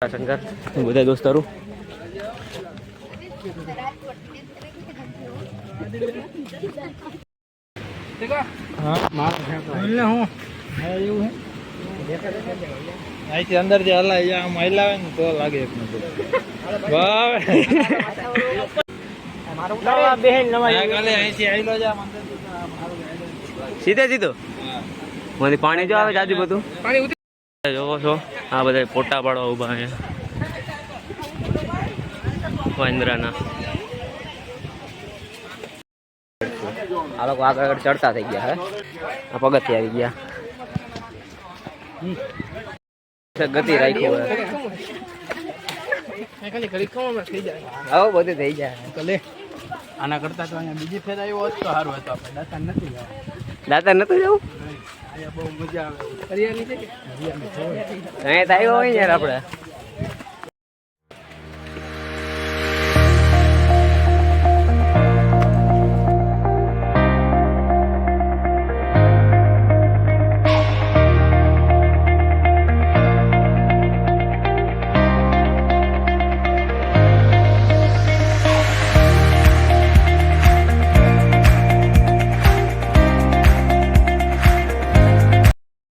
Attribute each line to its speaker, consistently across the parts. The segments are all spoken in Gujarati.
Speaker 1: શંકર બધા દોસ્તારો
Speaker 2: અહીંથી અંદર જે હલાય આમ હલાવે ને તો લાગે એક નંબર. વાહ
Speaker 1: સીધે સીધો મારી પાણી જો આવે જાજુ બધું જોવો છો. આ બધા ફોટા પાડવા ઉભા અહીંયા ઇન્દ્રાના. આ લોકો આગળ આગળ ચડતા થઈ ગયા હે. આ પગથિયે આવી ગયા. ગતિ રાખ્યું હવે બધું થઈ જાય.
Speaker 2: આના કરતા તો અહીંયા બીજી ફેર આવ્યો હોત તો સારું હતું. આપણે દાતા નથી
Speaker 1: દાતા નતું જવું.
Speaker 2: અહીંયા બહુ મજા આવે. હરિયાળી છે કે
Speaker 1: અહીંયા તો આવ્યો હોય યાર આપણે.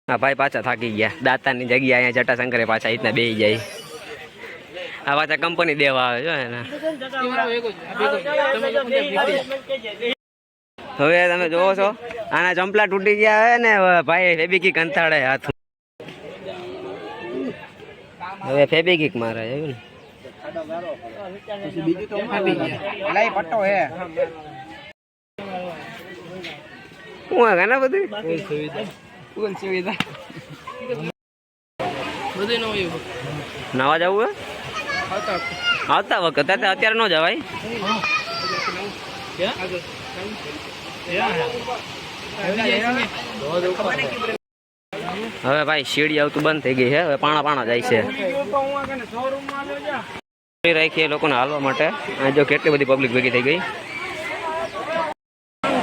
Speaker 1: હા ભાઈ પાછા થાકી ગયા. દાતાની જગ્યા અહીંયા જટાશંકરે પાછા રીતના બેસી જાય. આ પાછા કંપની દેવા આવે છે ને. હવે તમે જોવો છો આના ચંપલા તૂટી ગયા હોય ને ભાઈ ફેબિકિક કંથાળે હાથ. હવે ફેબિકિક મારે એવું ને. હું ઘણા બધું સુવિધા નાવા જવું આવતા વખત અત્યારે ન જવાય. હવે ભાઈ સીડી આવતું બંધ થઈ ગઈ છે. હવે પાણા જાય છે. રાખીએ લોકોને હાલવા માટે. આ જો કેટલી બધી પબ્લિક ભેગી થઈ ગઈ.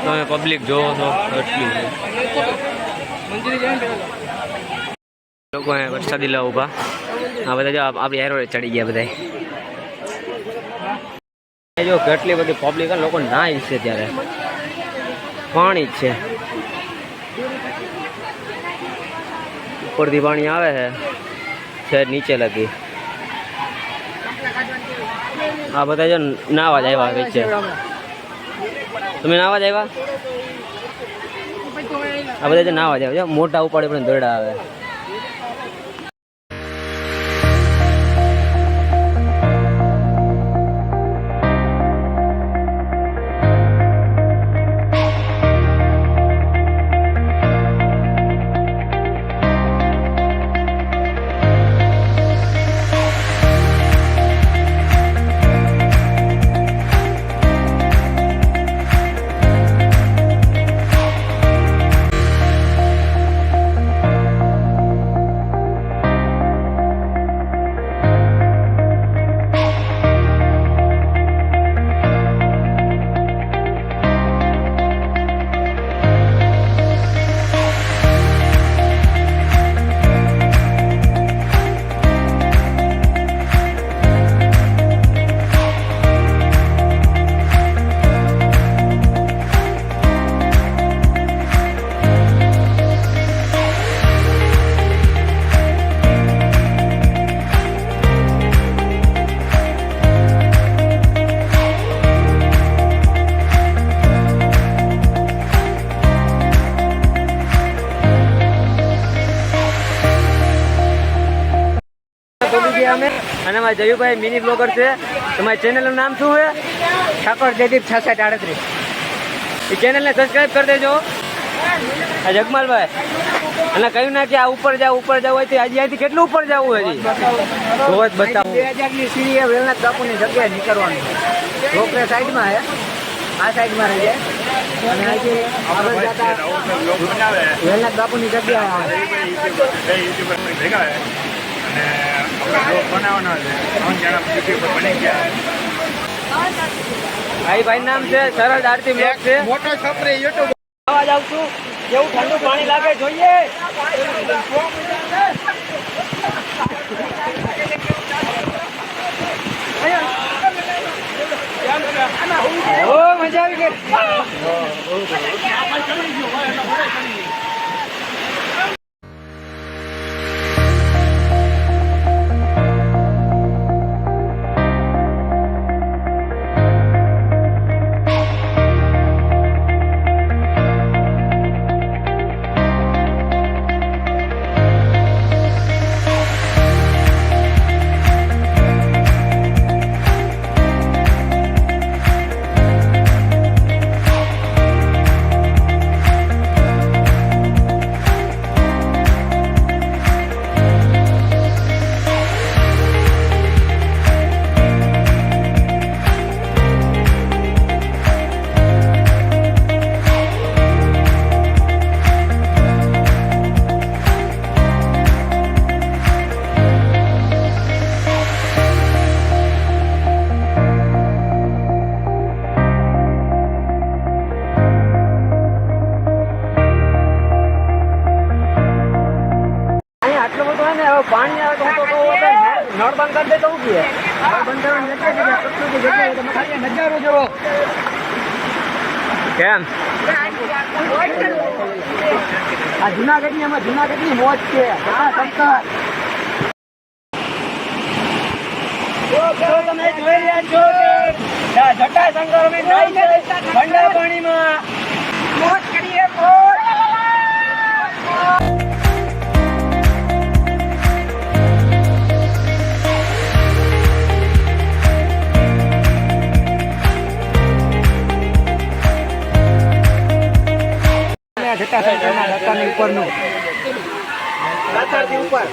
Speaker 1: તમે પબ્લિક જોવો છો એટલી લોકો વરસાદી લા ઉભા. આ બધા જો આપણી હેરો ચડી ગયા બધા. જો કેટલી બધી પબ્લિક લોકો નાય છે ત્યારે પાણી જ છે. ઉપરથી પાણી આવે છે નીચે લગી. આ બધા જો નાવા જ આવ્યા છે. તમે નાવા જ આવ્યા? આ બધા જો નાવા જ આવ્યા. મોટા ઉપાડે પણ દોડા આવે. અને મારા જયુભાઈ મિની બ્લોગર છે. તમારી ચેનલનું નામ શું છે? ઠાકોર જયદીપ 6638. એ ચેનલને સબસ્ક્રાઈબ કરી દેજો. આ જગમાલભાઈ અને કહ્યું ના કે આ ઉપર જાવ હોય તો હજી અહીંથી કેટલું ઉપર જવું હજી રોજ બતાવું. 2000ની સીડી વેલનાથ બાપુની જગ્યાએ નીકળવાનું. રોકરે સાઈડમાં છે. આ સાઈડમાં રહી જાય અને આજે વેલનાથ બાપુની જગ્યા ભાઈ નામ છે સરળ આરતી બ્લોગ છે. મોટો છોકરી યુટ્યુબ આવા જાવ છું. કેવું ઠંડુ પાણી લાગે જોઈએ. નળ બંધ કરી દે તો ઉભી નળ બંધ કરવાની જગ્યા તમે ખાલી નજારો જોવો કેમ આ જુનાગઢની એમાં જુનાગઢની મોજ છે તમે જોઈ રહ્યા છો જટાશંકર અમે ઠંડા પાણીમાં મોજ કરીએ મોજ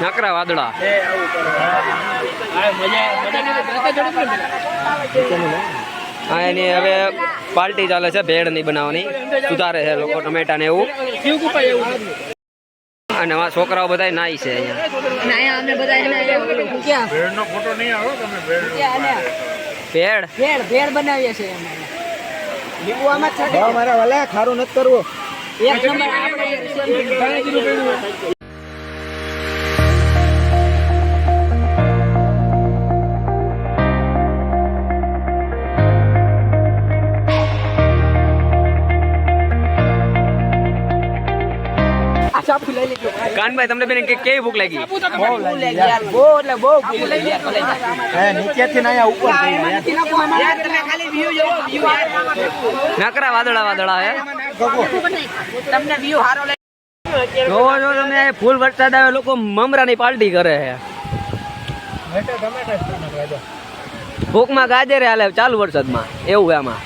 Speaker 1: નકરા વાદળા હા એની હવે પાર્ટી ચાલે છે ભેળ નહીં બનાવવાની સુધારે છે લોકો ટમેટા ને એવું અને આ છોકરાઓ બધા નાઈ છે ભેળ
Speaker 3: ભેળ બનાવીએ છીએ લીંબુ આમાં છે
Speaker 2: મારા વાલા ખારું નથી કરવું
Speaker 3: એક નંબર આપણે
Speaker 1: કાનભાઈ તમને બેન કેવી ભૂખ લાગી
Speaker 2: નીચેથી અહીંયા ઉપર
Speaker 1: નકરા વાદળા વાદળા હે
Speaker 3: તમને વ્યૂ સારો
Speaker 1: જોવો છો તમે આ ફૂલ વરસાદ આવે લોકો મમરાની પાર્ટી કરે છે ભૂખમાં ગાજરે હાલે ચાલુ વરસાદમાં એવું આમાં